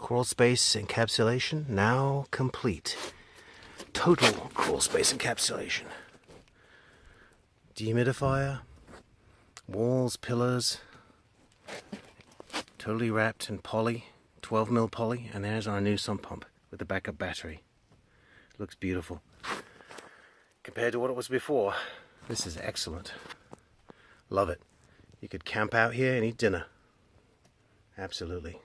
Crawl space encapsulation now complete. Total crawl space encapsulation. Dehumidifier, walls, pillars, totally wrapped in poly, 12mm poly, and there's our new sump pump with the backup battery. Looks beautiful. Compared to what it was before, this is excellent. Love it. You could camp out here and eat dinner. Absolutely.